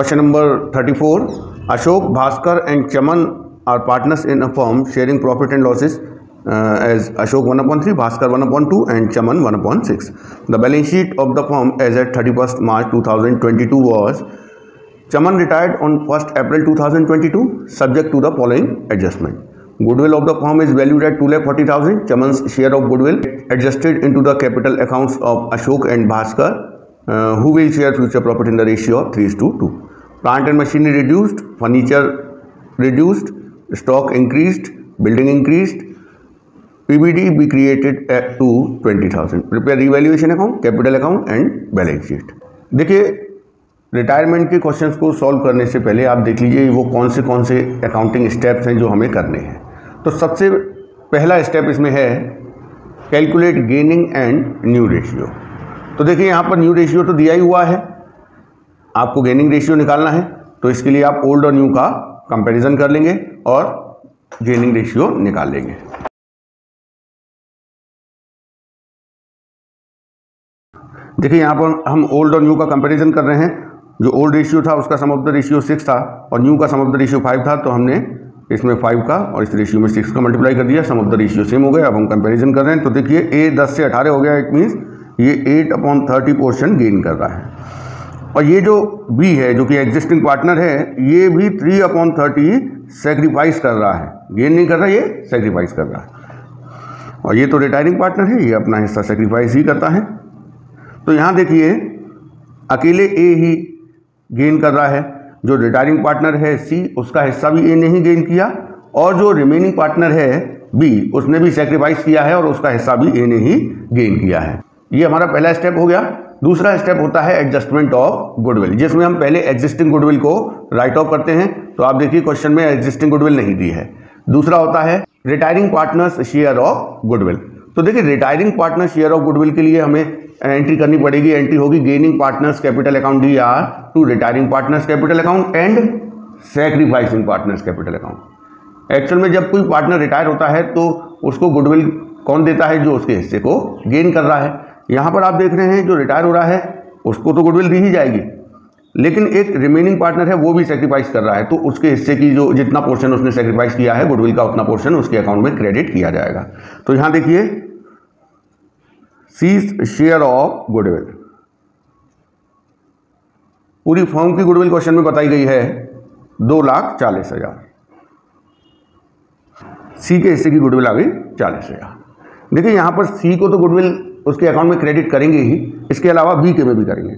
Question number 34. Ashok, Bhaskar and Chaman are partners in a firm sharing profit and losses as Ashok 1/3, Bhaskar 1/2 and Chaman 1/6. The balance sheet of the firm as at 31st March 2022 was: Chaman retired on 1st April 2022 subject to the following adjustment. Goodwill of the firm is valued at 2,40,000. Chaman's share of goodwill adjusted into the capital accounts of Ashok and Bhaskar, who will share future profit in the ratio of 3:2. Plant and machinery reduced, furniture reduced, stock increased, building increased. PBD be created to 20,000. Prepare revaluation account, capital account and balance sheet. देखिए, retirement के questions को solve करने से पहले आप देख लीजिए वो कौन से अकाउंटिंग स्टेप्स हैं जो हमें करने हैं. तो सबसे पहला स्टेप इसमें है calculate gaining and new ratio. तो देखिए यहाँ पर न्यू रेशियो तो दिया ही हुआ है, आपको गेनिंग रेशियो निकालना है. तो इसके लिए आप ओल्ड और न्यू का कंपैरिजन कर लेंगे और गेनिंग रेशियो निकाल लेंगे. देखिए यहाँ पर हम ओल्ड और न्यू का कंपैरिजन कर रहे हैं. जो ओल्ड रेशियो था उसका सम ऑफ द रेशियो 6 था और न्यू का सम ऑफ द रेशियो 5 था. तो हमने इसमें 5 का और इस रेशियो में 6 का मल्टीप्लाई कर दिया. सम ऑफ द रेशियो सेम हो गया. अब हम कंपैरिजन कर रहे हैं. तो देखिए ए 10 से 18 हो गया. इट मीन्स ये 8/30 पोर्शन गेन कर रहा है. और ये जो बी है जो कि एग्जिस्टिंग पार्टनर है, ये भी 3/30 सेक्रीफाइस कर रहा है. गेन नहीं कर रहा, ये सेक्रीफाइस कर रहा है. और ये तो रिटायरिंग पार्टनर है, ये अपना हिस्सा सेक्रीफाइस ही करता है. तो यहाँ देखिए अकेले ए ही गेन कर रहा है. जो रिटायरिंग पार्टनर है सी, उसका हिस्सा भी ए ने ही गेन किया. और जो रिमेनिंग पार्टनर है बी, उसने भी सेक्रीफाइस किया है और उसका हिस्सा भी ए ने ही गेन किया है. ये हमारा पहला स्टेप हो गया. दूसरा स्टेप होता है एडजस्टमेंट ऑफ गुडविल, जिसमें हम पहले एग्जिस्टिंग गुडविल को राइट ऑफ करते हैं. तो आप देखिए क्वेश्चन में एग्जिस्टिंग गुडविल नहीं दी है. दूसरा होता है retiring partners share of goodwill. तो देखिए retiring partner share of goodwill के लिए हमें एंट्री करनी पड़ेगी. एंट्री होगी gaining partners capital account DR to retiring partners capital account and sacrificing partners capital account. Actual में जब कोई पार्टनर रिटायर होता है तो उसको गुडविल कौन देता है? जो उसके हिस्से को गेन कर रहा है. यहाँ पर आप देख रहे हैं जो रिटायर हो रहा है उसको तो गुडविल दी ही जाएगी, लेकिन एक रिमेनिंग पार्टनर है वो भी सेक्रीफाइस कर रहा है. तो उसके हिस्से की जो जितना पोर्शन उसने सेक्रीफाइस किया है गुडविल का, उतना पोर्शन उसके अकाउंट में क्रेडिट किया जाएगा. तो यहाँ देखिए सीज शेयर ऑफ गुडविल. पूरी फर्म की गुडविल क्वेश्चन में बताई गई है 2,40,000. सी के हिस्से की गुडविल आ गई 40,000. देखिए यहाँ पर सी को तो गुडविल उसके अकाउंट में क्रेडिट करेंगे ही, इसके अलावा बी के में भी करेंगे.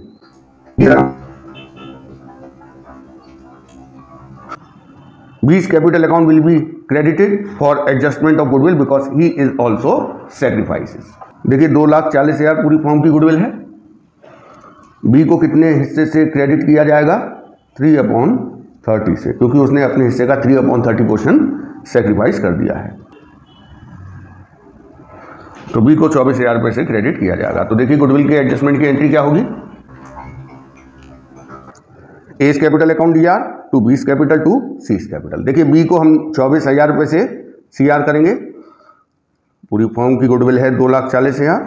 B's capital account will be credited for adjustment of goodwill because he is also sacrifices. देखिए 2,40,000 पूरी फर्म की गुडविल है. बी को कितने हिस्से से क्रेडिट किया जाएगा? 3/30 से, क्योंकि उसने अपने हिस्से का 3/30 पोर्शन सेक्रीफाइस कर दिया है. तो बी को 24,000 रुपये से क्रेडिट किया जाएगा. तो देखिए गुडविल के एडजस्टमेंट की एंट्री क्या होगी? A's capital account DR to B's capital to C's capital. देखिए बी को हम 24,000 रुपये से CR करेंगे. पूरी फर्म की गुडविल है 2,40,000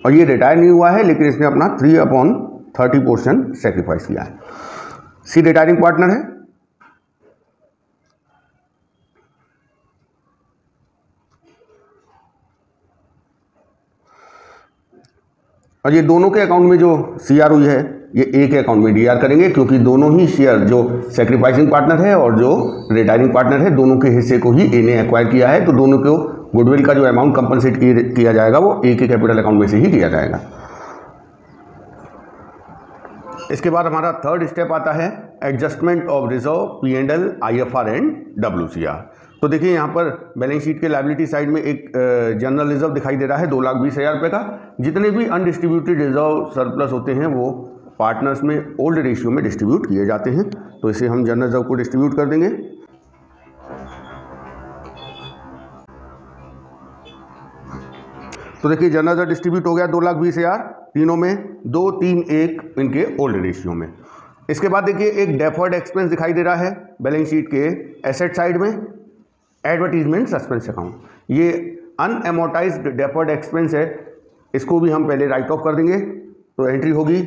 और ये रिटायर नहीं हुआ है, लेकिन इसने अपना 3/30 पोर्शन सेक्रीफाइस किया है. सी रिटायरिंग पार्टनर है. और ये दोनों के अकाउंट में जो CR हुई है ये ए के अकाउंट में DR करेंगे, क्योंकि दोनों ही शेयर, जो सेक्रीफाइसिंग पार्टनर है और जो रिटायरिंग पार्टनर है, दोनों के हिस्से को ही ए ने एक्वायर किया है. तो दोनों को गुडविल का जो अमाउंट कंपनसेट किया जाएगा वो ए के कैपिटल अकाउंट में से ही किया जाएगा. इसके बाद हमारा थर्ड स्टेप आता है adjustment of reserve, P&L, IFR and WCR. तो देखिए यहाँ पर बैलेंस शीट के लायबिलिटी साइड में एक जनरल रिजर्व दिखाई दे रहा है 2,20,000 रुपये का. जितने भी अनडिस्ट्रीब्यूटेड रिजर्व सरप्लस होते हैं वो पार्टनर्स में ओल्ड रेशियो में डिस्ट्रीब्यूट किए जाते हैं. तो इसे हम जनरल रिजर्व को डिस्ट्रीब्यूट कर देंगे. तो देखिए जनरल रिजर्व डिस्ट्रीब्यूट हो गया 2,20,000 तीनों में, 2, 3, 1 इनके ओल्ड रेशियो में. इसके बाद देखिए एक डेफर्ड एक्सपेंस दिखाई दे रहा है बैलेंस शीट के एसेट साइड में, एडवर्टीजमेंट सस्पेंस अकाउंट. ये अनएमोटाइज्ड डेफर्ड एक्सपेंस है, इसको भी हम पहले राइट ऑफ कर देंगे. तो एंट्री होगी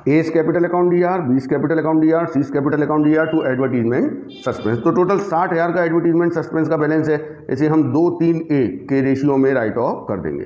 A's capital account DR, B's capital account DR, C's capital account DR to advertisement suspense. तो टोटल 60,000 का एडवर्टीजमेंट सस्पेंस का बैलेंस है, इसे हम 2-3 के रेशियो में राइट ऑफ कर देंगे।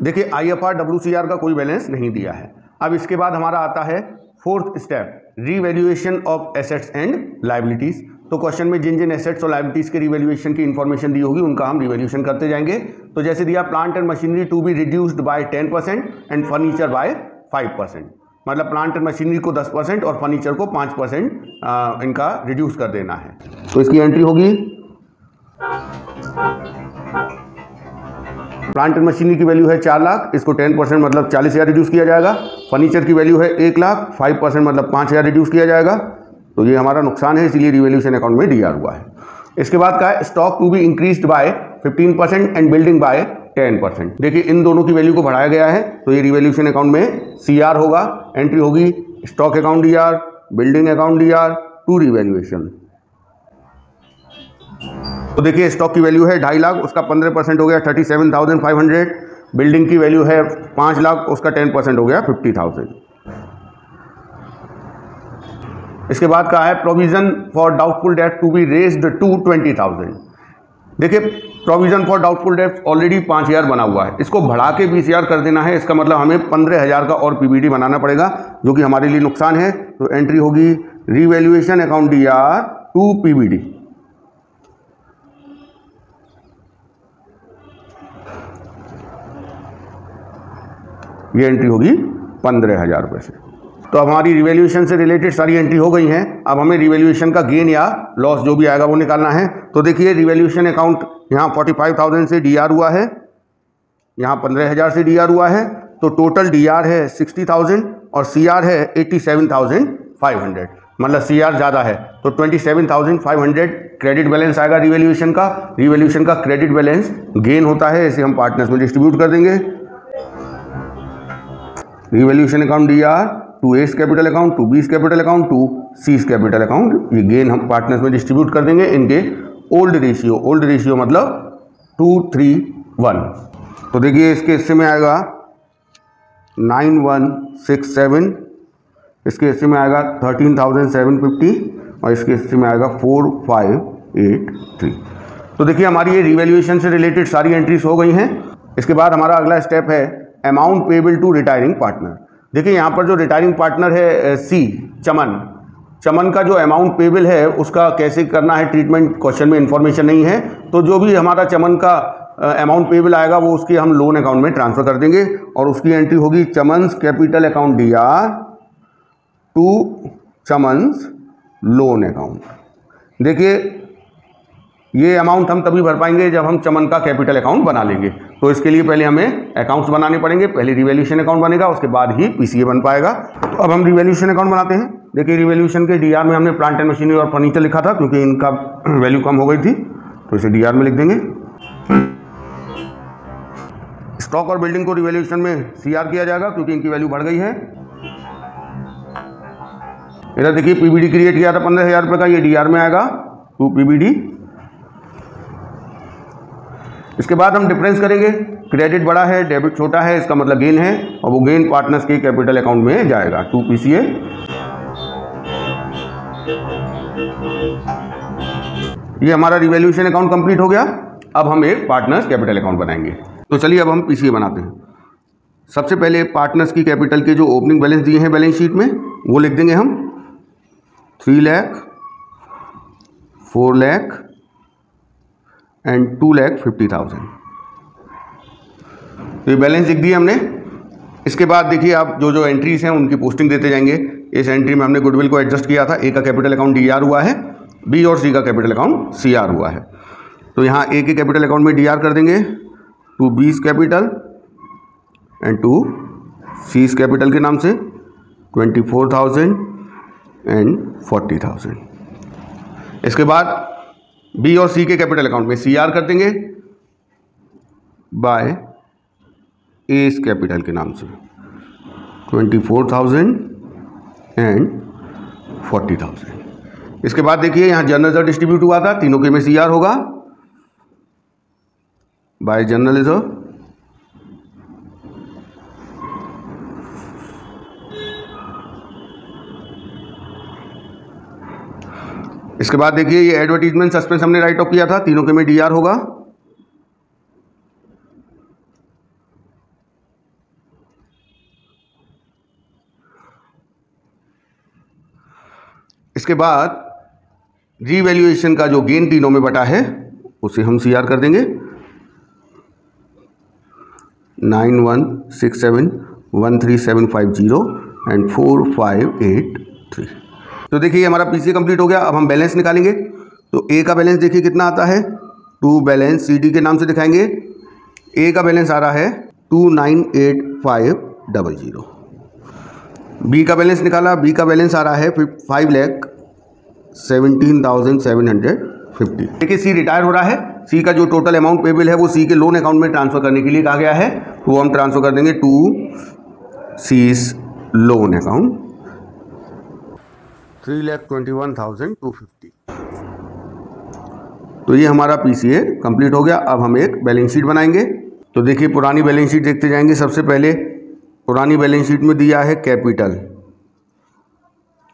देखिए IFR WCR का कोई बैलेंस नहीं दिया है। अब इसके बाद हमारा आता है fourth step, revaluation of assets and liabilities. तो क्वेश्चन में जिन जिन एसेट्स और लायबिलिटीज के रिवैल्यूएशन की इंफॉर्मेशन दी होगी उनका हम रिवैल्यूएशन करते जाएंगे। तो जैसे दिया plant and machinery to be reduced by 10% and furniture by 5%, मतलब प्लांट एंड मशीनरी को 10% और फर्नीचर को 5% इनका रिड्यूस कर देना है। तो इसकी एंट्री होगी, प्लांट एंड मशीनरी की वैल्यू है 4 लाख, इसको 10% मतलब 40,000 रिड्यूस किया जाएगा। फर्नीचर की वैल्यू है 1 लाख, 5% मतलब 5,000 रिड्यूस किया जाएगा। तो ये हमारा नुकसान है, इसलिए रिवैल्यूएशन अकाउंट में डीआर हुआ है। इसके बाद का है stock to be increased by 15% and building by 10%। देखिए इन दोनों की वैल्यू को बढ़ाया गया है, तो ये रिवैल्यूएशन अकाउंट में सीआर होगा। एंट्री होगी stock account DR, building account DR to revaluation. तो देखिए स्टॉक की वैल्यू है 2.5 लाख, उसका 15% हो गया 37,500। बिल्डिंग की वैल्यू है 5 लाख, उसका 10% हो गया 50,000। इसके बाद का है provision for doubtful debt to be raised to 20,000। देखिए provision for doubtful debt already 5,000 बना हुआ है, इसको बढ़ा के 20,000 कर देना है। इसका मतलब हमें 15,000 का और पीबीडी बनाना पड़ेगा, जो कि हमारे लिए नुकसान है। तो एंट्री होगी revaluation account DR to PBD. ये एंट्री होगी 15,000 रुपये से। तो अब हमारी रिवैल्यूएशन से रिलेटेड सारी एंट्री हो गई हैं। अब हमें रिवैल्यूएशन का गेन या लॉस जो भी आएगा वो निकालना है। तो देखिए रिवैल्यूएशन अकाउंट यहाँ 45,000 से डीआर हुआ है, यहाँ 15,000 से डीआर हुआ है। तो टोटल डीआर है 60,000 और सीआर है 87,500, मतलब सीआर ज़्यादा है। तो 27,500 क्रेडिट बैलेंस आएगा रिवैल्यूएशन का। रिवैल्यूएशन का क्रेडिट बैलेंस गेन होता है, इसे हम पार्टनर्स में डिस्ट्रीब्यूट कर देंगे। Revaluation account DR to A's capital account to B's capital account to C's capital account, ये गेन हम पार्टनर्स में डिस्ट्रीब्यूट कर देंगे इनके ओल्ड रेशियो। ओल्ड रेशियो मतलब 2:3:1। तो देखिए इसके हिस्से में आएगा 9167, इसके हिस्से में आएगा 13,750 और इसके हिस्से में आएगा 4583। तो देखिए हमारी ये रिवैल्यूएशन से रिलेटेड सारी एंट्रीज हो गई हैं। इसके बाद हमारा अगला स्टेप है amount payable to retiring partner. देखिए यहाँ पर जो रिटायरिंग पार्टनर है सी चमन का जो अमाउंट पेबल है उसका कैसे करना है ट्रीटमेंट, क्वेश्चन में इंफॉर्मेशन नहीं है। तो जो भी हमारा चमन का अमाउंट पेबल आएगा वो उसके हम लोन अकाउंट में ट्रांसफ़र कर देंगे और उसकी एंट्री होगी Chaman's capital account DR to Chaman's loan account. देखिए ये अमाउंट हम तभी भर पाएंगे जब हम चमन का कैपिटल अकाउंट बना लेंगे। तो इसके लिए पहले हमें अकाउंट्स बनाने पड़ेंगे, पहले रिवैल्यूएशन अकाउंट बनेगा, उसके बाद ही पीसीए बन पाएगा। तो अब हम रिवैल्यूएशन अकाउंट बनाते हैं। देखिए रिवैल्यूएशन के डीआर में हमने प्लांट एंड मशीनरी और फर्नीचर लिखा था क्योंकि इनका वैल्यू कम हो गई थी, तो इसे डीआर में लिख देंगे। स्टॉक और बिल्डिंग को रिवैल्यूएशन में सीआर किया जाएगा क्योंकि इनकी वैल्यू बढ़ गई है। इधर देखिए पीबीडी क्रिएट किया था 15,000 रुपये का, ये डीआर में आएगा टू पीबीडी। इसके बाद हम डिफरेंस करेंगे, क्रेडिट बड़ा है डेबिट छोटा है, इसका मतलब गेन है और वो गेन पार्टनर्स के कैपिटल अकाउंट में जाएगा टू पीसीए। ये हमारा रिवैल्यूएशन अकाउंट कंप्लीट हो गया। अब हम एक पार्टनर्स कैपिटल अकाउंट बनाएंगे। तो चलिए अब हम पीसीए बनाते हैं। सबसे पहले पार्टनर्स की कैपिटल के जो ओपनिंग बैलेंस दिए हैं बैलेंस शीट में वो लिख देंगे हम 3 लाख, 4 लाख एंड 2,50,000। तो ये बैलेंस लिख दिया हमने। इसके बाद देखिए आप जो जो एंट्रीज हैं उनकी पोस्टिंग देते जाएंगे। इस एंट्री में हमने गुडविल को एडजस्ट किया था, ए का कैपिटल अकाउंट डीआर हुआ है, बी और सी का कैपिटल अकाउंट सीआर हुआ है। तो यहाँ ए के कैपिटल अकाउंट में डीआर कर देंगे to B's capital and to C's capital के नाम से 24,000 एंड 40,000। इसके बाद बी और सी के कैपिटल अकाउंट में सीआर कर देंगे बाय एस कैपिटल के नाम से 24,000 एंड 40,000। इसके बाद देखिए यहाँ जनरल रिजर्व डिस्ट्रीब्यूट हुआ था, तीनों के में सीआर होगा बाय जनरल रिजर्व। इसके बाद देखिए ये एडवर्टीजमेंट सस्पेंस हमने राइट ऑफ किया था, तीनों के में DR होगा। इसके बाद रीवैल्यूएशन का जो गेन तीनों में बटा है उसे हम CR कर देंगे 91671370 एंड 4583। तो देखिए हमारा PCA कंप्लीट हो गया। अब हम बैलेंस निकालेंगे। तो A का बैलेंस देखिए कितना आता है, टू बैलेंस CD के नाम से दिखाएंगे। A का बैलेंस आ रहा है 298500। B का बैलेंस निकाला, B का बैलेंस आ रहा है 5,17,750। देखिए C रिटायर हो रहा है। C का जो टोटल अमाउंट पेबल है वो C के लोन अकाउंट में ट्रांसफर करने के लिए कहा गया है, वो हम ट्रांसफर कर देंगे टू C's लोन अकाउंट 3,21,250। तो ये हमारा PCA कंप्लीट हो गया। अब हम एक बैलेंस शीट बनाएंगे। तो देखिए पुरानी बैलेंस शीट देखते जाएंगे। सबसे पहले पुरानी बैलेंस शीट में दिया है कैपिटल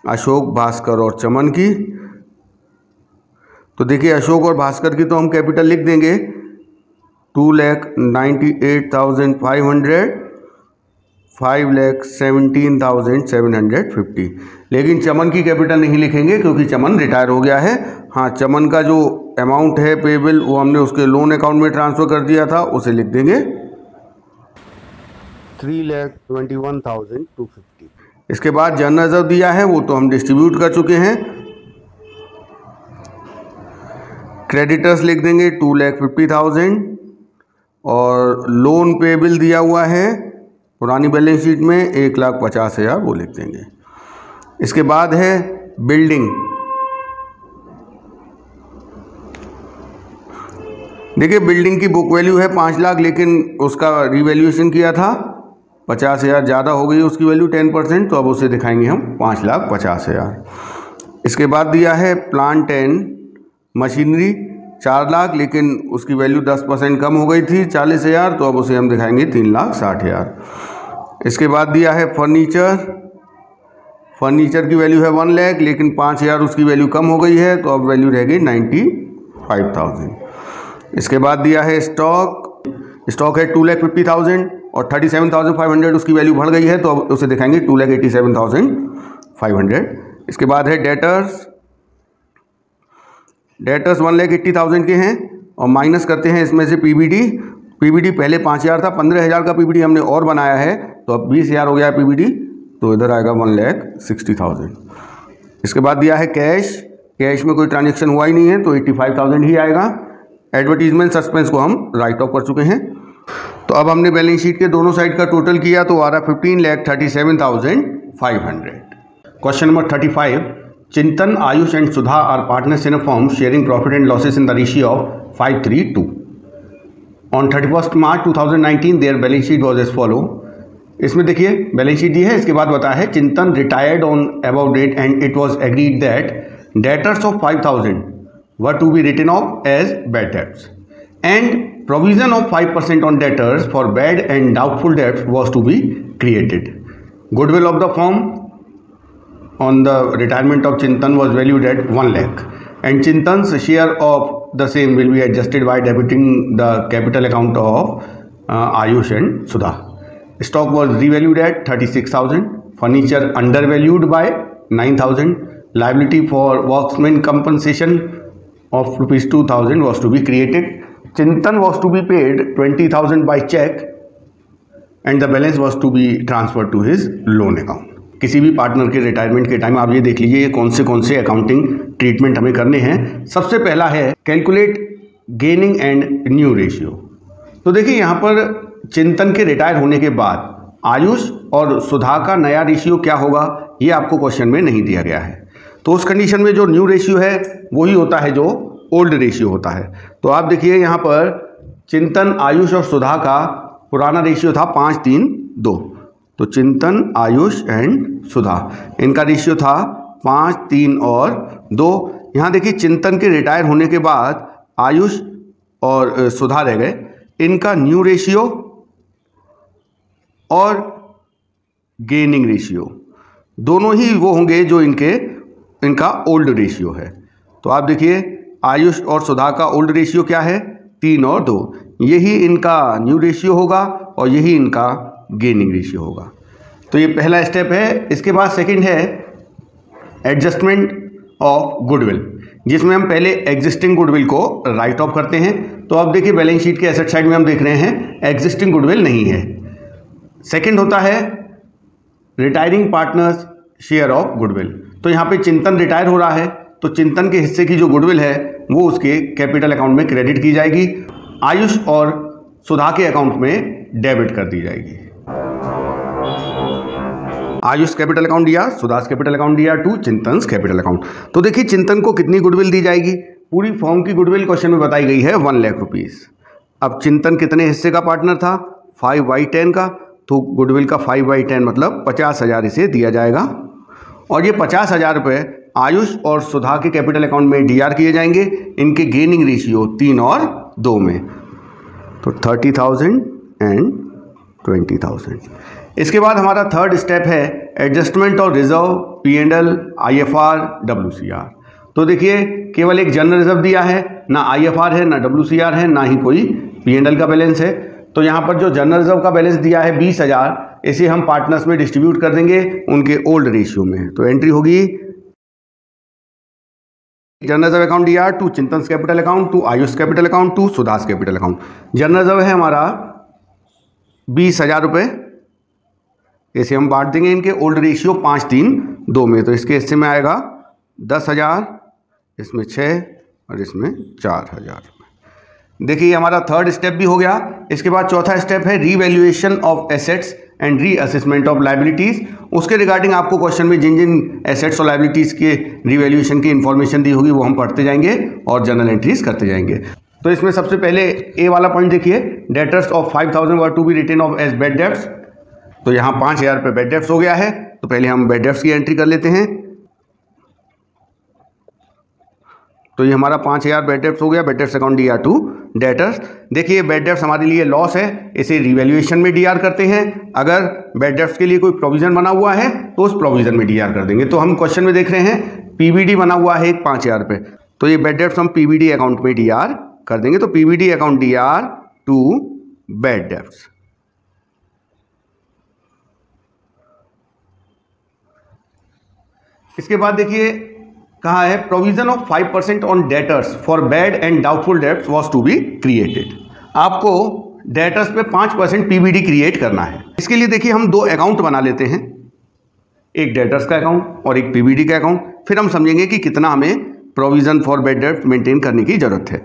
अशोक, भास्कर और चमन की। तो देखिए अशोक और भास्कर की तो हम कैपिटल लिख देंगे 2,98,500, 5,17,750। लेकिन चमन की कैपिटल नहीं लिखेंगे क्योंकि चमन रिटायर हो गया है। हाँ, चमन का जो अमाउंट है पेबल वो हमने उसके लोन अकाउंट में ट्रांसफ़र कर दिया था, उसे लिख देंगे 3,21,250। इसके बाद जनरल रिजर्व दिया है वो तो हम डिस्ट्रीब्यूट कर चुके हैं। क्रेडिटर्स लिख देंगे 2,50,000 और लोन पेबल दिया हुआ है पुरानी बैलेंस शीट में 1,50,000, वो लिख देंगे। इसके बाद है बिल्डिंग। देखिए बिल्डिंग की बुक वैल्यू है 5 लाख, लेकिन उसका रिवैल्यूएशन किया था 50,000 ज़्यादा हो गई उसकी वैल्यू 10%, तो अब उसे दिखाएंगे हम 5,50,000। इसके बाद दिया है प्लांट एंड मशीनरी 4 लाख, लेकिन उसकी वैल्यू 10% कम हो गई थी 40,000, तो अब उसे हम दिखाएंगे 3,60,000। इसके बाद दिया है फर्नीचर। फर्नीचर की वैल्यू है 1 लाख, लेकिन 5,000 उसकी वैल्यू कम हो गई है, तो अब वैल्यू रह गई 95,000। इसके बाद दिया है स्टॉक। स्टॉक है 2,50,000 और 37,500 उसकी वैल्यू बढ़ गई है, तो अब उसे दिखाएंगे 2,87,500। इसके बाद है डेटर्स। डेटर्स 1,80,000 के हैं और माइनस करते हैं इसमें से पीबीडी। पीबीडी पहले 5,000 था, 15,000 का पीबीडी हमने और बनाया है, तो अब 20,000 हो गया पीबीडी, तो इधर आएगा 1,60,000। इसके बाद दिया है कैश। कैश में कोई ट्रांजेक्शन हुआ ही नहीं है, तो 85,000 ही आएगा। एडवर्टीजमेंट सस्पेंस को हम राइट ऑफ कर चुके हैं। तो अब हमने बैलेंस शीट के दोनों साइड का टोटल किया तो आ रहा 15,37,500। Question number 35, Chintan, Ayush and Sudha are partners in a firm sharing profit and losses in the ratio of 5:3:2. On 31st March 2019 their balance sheet was as follow. इसमें देखिए balance sheet दी है। इसके बाद बताया है Chintan retired on about date and it was agreed that debtors of 5,000 were to be written off as bad debts and provision of 5% on debtors for bad and doubtful debts was to be created. Goodwill of the firm on the retirement of Chintan was valued at 1 lakh and Chintan's share of the same will be adjusted by debiting the capital account of Ayush and Sudha. Stock was revalued at 36,000, furniture undervalued by 9,000, liability for workmen compensation of rupees 2,000 was to be created. Chintan was to be paid 20,000 by check and the balance was to be transferred to his loan account. किसी भी partner के retirement के time आप ये देख लीजिए कौन से अकाउंटिंग ट्रीटमेंट हमें करने हैं। सबसे पहला है calculate gaining and new ratio. तो देखिए यहाँ पर चिंतन के रिटायर होने के बाद आयुष और सुधा का नया रेशियो क्या होगा ये आपको क्वेश्चन में नहीं दिया गया है। तो उस कंडीशन में जो न्यू रेशियो है वही होता है जो ओल्ड रेशियो होता है। तो आप देखिए यहाँ पर चिंतन, आयुष और सुधा का पुराना रेशियो था 5:3:2। तो चिंतन, आयुष एंड सुधा इनका रेशियो था 5:3 और 2। यहाँ देखिए चिंतन के रिटायर होने के बाद आयुष और सुधा रह गए। इनका न्यू रेशियो और गेनिंग रेशियो दोनों ही वो होंगे जो इनका ओल्ड रेशियो है। तो आप देखिए आयुष और सुधा का ओल्ड रेशियो क्या है, 3 और 2। यही इनका न्यू रेशियो होगा और यही इनका गेनिंग रेशियो होगा। तो ये पहला स्टेप है। इसके बाद सेकंड है एडजस्टमेंट ऑफ गुडविल, जिसमें हम पहले एग्जिस्टिंग गुडविल को राइट ऑफ करते हैं। तो अब देखिए बैलेंस शीट के एसेट साइड में हम देख रहे हैं एग्जिस्टिंग गुडविल नहीं है। सेकंड होता है retiring partners share of goodwill. तो यहाँ पे चिंतन रिटायर हो रहा है, तो चिंतन के हिस्से की जो गुडविल है वो उसके कैपिटल अकाउंट में क्रेडिट की जाएगी, आयुष और सुधा के अकाउंट में डेबिट कर दी जाएगी। आयुष कैपिटल अकाउंट दिया, सुधास कैपिटल अकाउंट दिया टू चिंतन कैपिटल अकाउंट। तो देखिए चिंतन को कितनी गुडविल दी जाएगी, पूरी फॉर्म की गुडविल क्वेश्चन में बताई गई है 1 लाख रुपीस। अब चिंतन कितने हिस्से का पार्टनर था, 5/10 का, तो गुडविल का 5/10 मतलब 50,000 इसे दिया जाएगा। और ये 50,000 रुपये आयुष और सुधा के कैपिटल अकाउंट में डीआर किए जाएंगे, इनके गेनिंग रेशियो 3 और 2 में, तो 30,000 एंड 20,000। इसके बाद हमारा थर्ड स्टेप है एडजस्टमेंट और रिजर्व, P&L, IFR, WCR। तो देखिए केवल एक जनरल रिजर्व दिया है, ना IFR है, ना WCR है, ना ही कोई P&L का बैलेंस है। तो यहाँ पर जो जनरल रिजर्व का बैलेंस दिया है 20,000, इसे हम पार्टनर्स में डिस्ट्रीब्यूट कर देंगे उनके ओल्ड रेशियो में। तो एंट्री होगी general reserve account DR to Chintan capital account to Ayush capital account to Sudha's capital account. General reserve है हमारा 20,000 रुपये, इसे हम बांट देंगे इनके ओल्ड रेशियो 5-3-2 में। तो इसके हिस्से में आएगा 10,000, इसमें 6 और इसमें 4,000। देखिए हमारा थर्ड स्टेप भी हो गया। इसके बाद चौथा स्टेप है revaluation of assets and reassessment of liabilities. उसके रिगार्डिंग आपको क्वेश्चन में जिन जिन एसेट्स और लायबिलिटीज़ के रीवैल्यूएशन की इन्फॉर्मेशन दी होगी वो हम पढ़ते जाएंगे और जर्नल एंट्रीज करते जाएंगे। तो इसमें सबसे पहले ए वाला पॉइंट देखिए, debtors of 5,000 were to be written off as bad debts. तो यहाँ 5,000 रुपये बेड डेट्स हो गया है, तो पहले हम बेड डेट्स की एंट्री कर लेते हैं। तो ये हमारा 5,000 बेड डेट्स हो गया, bad debts account DR to debtors. देखिए बेड डेट्स हमारे लिए लॉस है, इसे रिवैल्यूएशन में डीआर करते हैं। अगर बेड डेट्स के लिए कोई प्रोविजन बना हुआ है तो उस प्रोविजन में डीआर कर देंगे। तो हम क्वेश्चन में देख रहे हैं पीबीडी बना हुआ है 5,000 रुपये, तो ये बेड डेट्स हम पीबीडी अकाउंट में डीआर कर देंगे। तो PBD account DR to bad debts. इसके बाद देखिए कहा है provision of 5% on debtors for bad and doubtful debts was to be created. आपको डेटर्स पे 5% पीबीडी क्रिएट करना है। इसके लिए देखिए हम 2 अकाउंट बना लेते हैं, एक डेटर्स का अकाउंट और एक पीबीडी का अकाउंट। फिर हम समझेंगे कि कितना हमें provision for bad debts maintain करने की जरूरत है।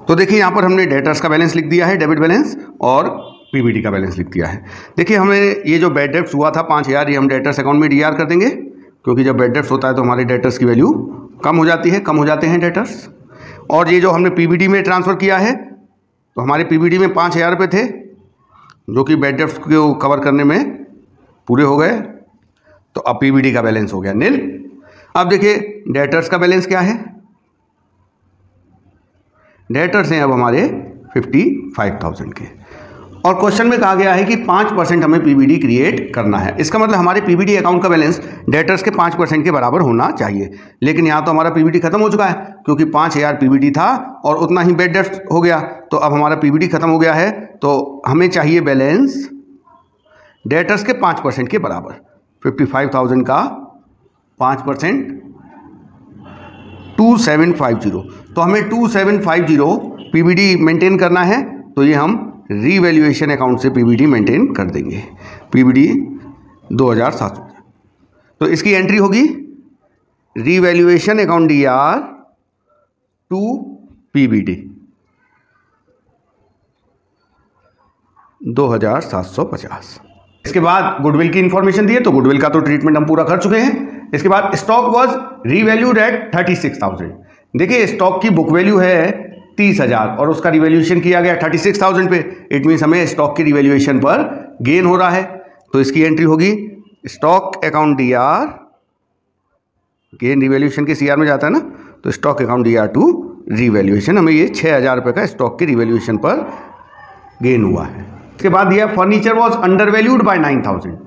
तो देखिए यहां पर हमने डेटर्स का बैलेंस लिख दिया है, डेबिट बैलेंस, और पीबीडी का बैलेंस लिख दिया है। देखिए हमें ये जो बेड डेट्स हुआ था 5,000, ये हम डेटर्स अकाउंट में डीआर कर देंगे, क्योंकि जब बेड डेट्स होता है तो हमारे डेटर्स की वैल्यू कम हो जाती है, कम हो जाते हैं डेटर्स। और ये जो हमने पीबीडी में ट्रांसफ़र किया है, तो हमारे पीबीडी में 5,000 रुपये थे, जो कि बेड डेट्स को कवर करने में पूरे हो गए। तो अब पीबीडी का बैलेंस हो गया नील। अब देखिए डेटर्स का बैलेंस क्या है, डेटर्स हैं अब हमारे 55,000 के, और क्वेश्चन में कहा गया है कि 5% हमें पीबीडी क्रिएट करना है। इसका मतलब हमारे पीबीडी अकाउंट का बैलेंस डेटर्स के 5% के बराबर होना चाहिए। लेकिन यहाँ तो हमारा पीबीडी खत्म हो चुका है, क्योंकि 5,000 पीबीडी था और उतना ही बेड डेट्स हो गया। तो अब हमारा पीबीडी खत्म हो गया है, तो हमें चाहिए बैलेंस डेटर्स के 5% के बराबर। 55,000 का 5% 2750, तो हमें 2750 पीबीडी मेंटेन करना है। तो ये हम रीवैल्यूएशन अकाउंट से पीबीडी मेंटेन कर देंगे, पीबीडी 2,700। तो इसकी एंट्री होगी revaluation account DR to PBD 2,750। इसके बाद गुडविल की इंफॉर्मेशन दी है, तो गुडविल का तो ट्रीटमेंट हम पूरा कर चुके हैं। इसके बाद स्टॉक वाज रीवैल्यूड एट 36,000। देखिए स्टॉक की बुक वैल्यू है 30,000 और उसका रिवैल्यूएशन किया गया 36,000 पे। इट मीन्स हमें स्टॉक की रिवैल्यूएशन पर गेन हो रहा है। तो इसकी एंट्री होगी stock account DR, gain revaluation के सीआर में जाता है ना, तो stock account DR to revaluation. हमें ये 6,000 रुपये का स्टॉक की रिवैल्यूएशन पर गेन हुआ है। इसके बाद दिया furniture was under valued bye 9,000।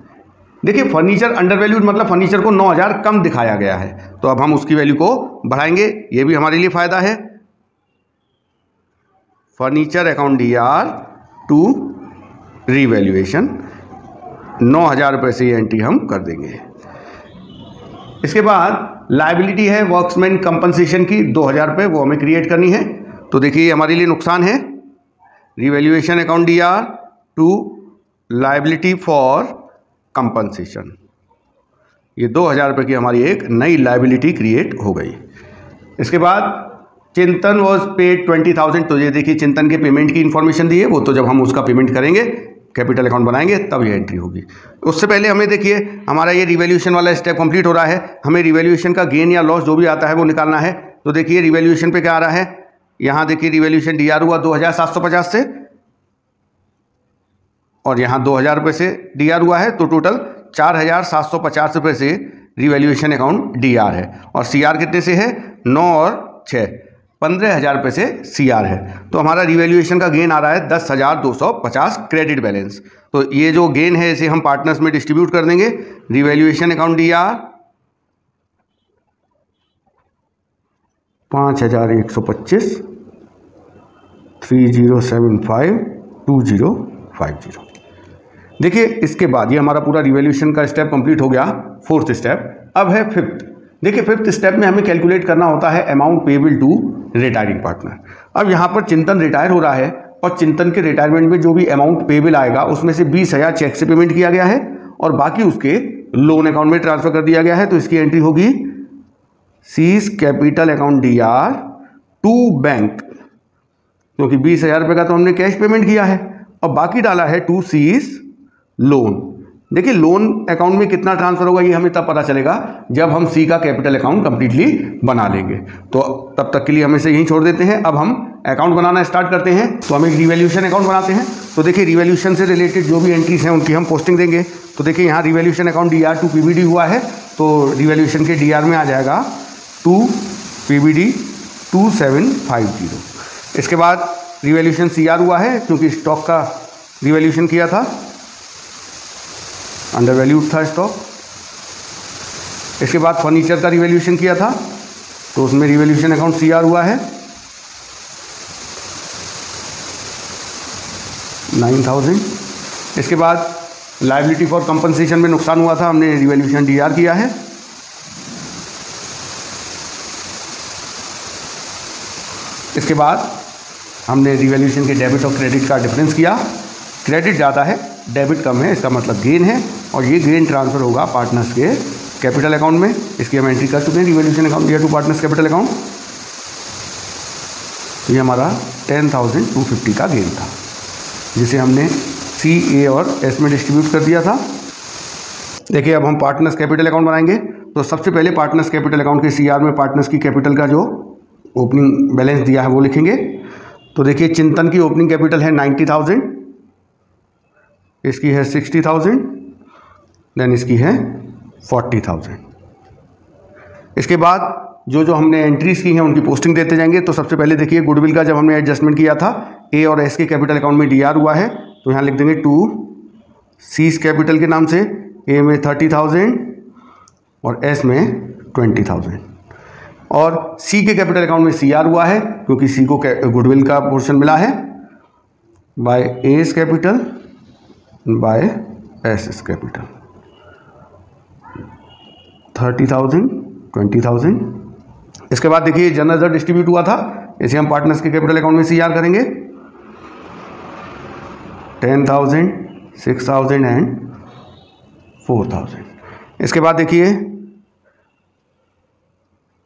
देखिए फर्नीचर अंडर वैल्यूड मतलब फर्नीचर को 9000 कम दिखाया गया है, तो अब हम उसकी वैल्यू को बढ़ाएंगे, ये भी हमारे लिए फ़ायदा है। Furniture account DAR to revaluation 9000 रुपये से ये एंट्री हम कर देंगे। इसके बाद लायबिलिटी है वर्क्समैन कंपनसेशन की 2000 रुपये, वो हमें क्रिएट करनी है। तो देखिए हमारे लिए नुकसान है, revaluation account DAR to liability for compensation, ये 2000 रुपये की हमारी एक नई लायबिलिटी क्रिएट हो गई। इसके बाद चिंतन वॉज पेड 20,000, तो ये देखिए चिंतन के पेमेंट की इन्फॉर्मेशन दी है, वो तो जब हम उसका पेमेंट करेंगे कैपिटल अकाउंट बनाएंगे तब ये एंट्री होगी। उससे पहले हमें देखिए हमारा ये रिवैल्यूएशन वाला स्टेप कंप्लीट हो रहा है, हमें रिवैल्यूएशन का गेन या लॉस जो भी आता है वो निकालना है। तो देखिए रिवैल्यूएशन पे क्या आ रहा है, यहाँ देखिए रिवैल्यूएशन DAR हुआ 2750 से, और यहाँ 2000 रुपये से DAR हुआ है, तो टोटल 4750 रुपये से रिवैल्यूएशन अकाउंट DAR है। और CR कितने से है, 9 और 6, 15,000 रुपये से CR है। तो हमारा रिवैल्यूएशन का गेन आ रहा है 10,250 क्रेडिट बैलेंस। तो ये जो गेन है इसे हम पार्टनर्स में डिस्ट्रीब्यूट कर देंगे। Revaluation account DAR 5125 3075 2050। देखिए इसके बाद ये हमारा पूरा रिवैल्यूएशन का स्टेप कंप्लीट हो गया, 4th स्टेप। अब है 5th। देखिए 5th स्टेप में हमें कैलकुलेट करना होता है amount payable to retiring partner. अब यहाँ पर चिंतन रिटायर हो रहा है और चिंतन के रिटायरमेंट में जो भी अमाउंट पेबल आएगा उसमें से 20,000 चेक से पेमेंट किया गया है और बाकी उसके लोन अकाउंट में ट्रांसफर कर दिया गया है। तो इसकी एंट्री होगी C's capital account DAR to bank, क्योंकि 20,000 रुपये का तो हमने कैश पेमेंट किया है और बाकी डाला है टू सीज लोन। देखिए लोन अकाउंट में कितना ट्रांसफर होगा ये हमें तब पता चलेगा जब हम सी का कैपिटल अकाउंट कंप्लीटली बना लेंगे। तो तब तक के लिए हम इसे यहीं छोड़ देते हैं। अब हम अकाउंट बनाना स्टार्ट करते हैं। तो हम एक रिवैल्यूएशन अकाउंट बनाते हैं। तो देखिए रिवैल्यूएशन से रिलेटेड जो भी एंट्रीज हैं उनकी हम पोस्टिंग देंगे। तो देखिए यहाँ revaluation account DAR to PBD हुआ है, तो रिवैल्यूएशन के DAR में आ जाएगा टू PBD 2750। इसके बाद रिवैल्यूएशन CR हुआ है क्योंकि स्टॉक का रिवैल्यूएशन किया था, अंडर वैल्यूड था स्टॉक। इसके बाद फर्नीचर का रिवैल्यूएशन किया था तो उसमें रिवैल्यूएशन अकाउंट CR हुआ है 9,000। इसके बाद लायबिलिटी फॉर कंपनसेशन में नुकसान हुआ था, हमने रिवैल्यूएशन DAR किया है। इसके बाद हमने रिवैल्यूएशन के डेबिट और क्रेडिट का डिफरेंस किया। क्रेडिट ज़्यादा है, डेबिट कम है, इसका मतलब गेन है और ये गेन ट्रांसफर होगा पार्टनर्स के कैपिटल अकाउंट में। इसकी हम एंट्री कर चुके हैं, revaluation account DAR to partners capital account. ये हमारा 10,250 का गेन था जिसे हमने C, A और S में डिस्ट्रीब्यूट कर दिया था। देखिए अब हम पार्टनर्स कैपिटल अकाउंट बनाएंगे। तो सबसे पहले पार्टनर्स कैपिटल अकाउंट के CR में पार्टनर्स की कैपिटल का जो ओपनिंग बैलेंस दिया है वो लिखेंगे। तो देखिए चिंतन की ओपनिंग कैपिटल है 90,000, इसकी है 60,000, देन इसकी है 40,000। इसके बाद जो हमने एंट्रीज की हैं उनकी पोस्टिंग देते जाएंगे। तो सबसे पहले देखिए गुडविल का जब हमने एडजस्टमेंट किया था A और S के कैपिटल अकाउंट में DAR हुआ है तो यहाँ लिख देंगे टू सीज कैपिटल के नाम से, A में 30,000 और S में 20,000। और C के कैपिटल अकाउंट में CR हुआ है क्योंकि C को गुडविल का पोर्शन मिला है by S capital by S capital 30,000 20,000। इसके बाद देखिए जनरल डिस्ट्रीब्यूट हुआ था, इसे हम पार्टनर्स के कैपिटल अकाउंट में CR करेंगे 10,000 6,000 एंड 4,000। इसके बाद देखिए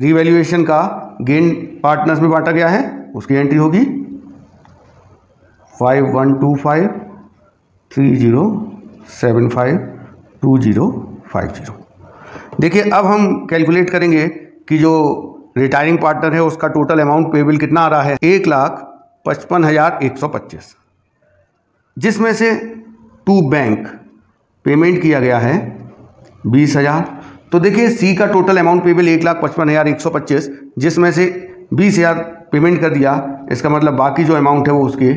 रिवैल्यूएशन का गेन पार्टनर्स में बांटा गया है, उसकी एंट्री होगी 5125 3075 2050। देखिए अब हम कैलकुलेट करेंगे कि जो रिटायरिंग पार्टनर है उसका टोटल अमाउंट पेबल कितना आ रहा है, 1,55,125, जिसमें से टू बैंक पेमेंट किया गया है 20,000। तो देखिए सी का टोटल अमाउंट पेबल 1,55,125, जिसमें से 20,000 पेमेंट कर दिया, इसका मतलब बाकी जो अमाउंट है वो उसके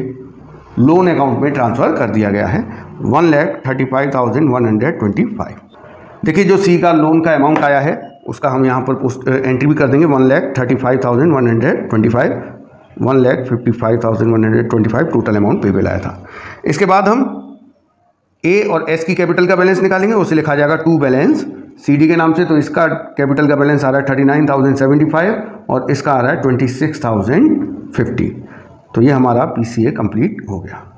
लोन अकाउंट में ट्रांसफ़र कर दिया गया है 1,35,125। देखिए जो सी का लोन का अमाउंट आया है उसका हम यहाँ पर एंट्री भी कर देंगे 1,35,125, 1,55,125 टोटल अमाउंट पेबल आया था। इसके बाद हम ए और एस की कैपिटल का बैलेंस निकालेंगे, उसे लिखा जाएगा टू बैलेंस सी डी के नाम से। तो इसका कैपिटल का बैलेंस आ रहा है 39,075 और इसका आ रहा है 26,050। तो ये हमारा PCA कंप्लीट हो गया।